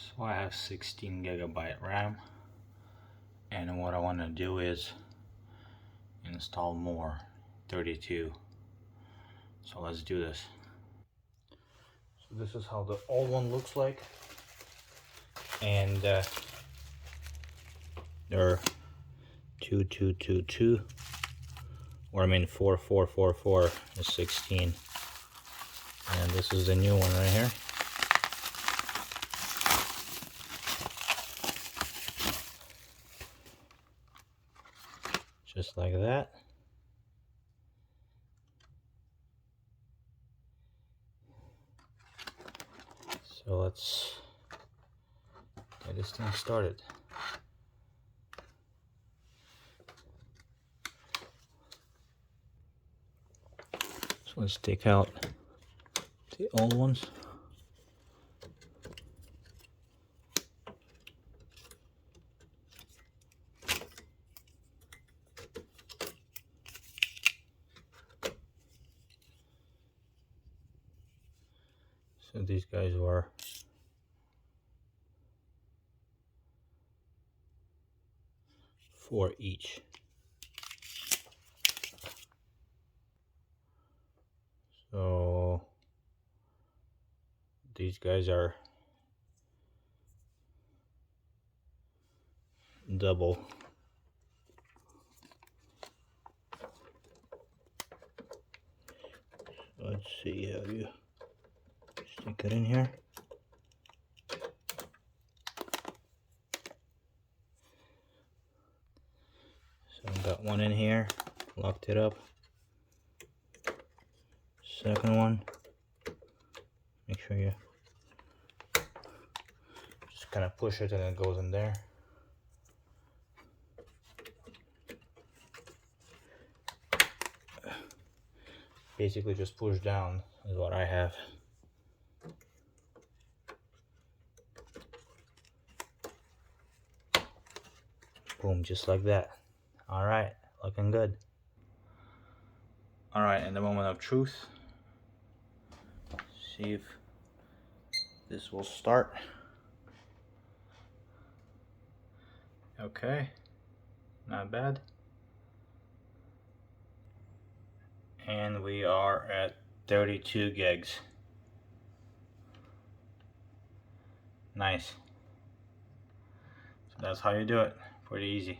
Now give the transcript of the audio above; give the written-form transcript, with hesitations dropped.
So I have 16 GB RAM, and what I want to do is install more 32. So let's do this. So this is how the old one looks like, and they're 2222, or I mean 4444 is 16, and this is the new one right here. Just like that. So let's get this thing started. So let's take out the old ones. So these guys were 4 each. So these guys are double. Let's see how you stick it in here. So I got one in here, locked it up. Second one, make sure you just kind of push it and it goes in there. Basically just push down is what I have. Boom, just like that. All right, looking good. All right, in the moment of truth, see if this will start. Okay, not bad. And we are at 32 gigs. Nice. So that's how you do it. Pretty easy.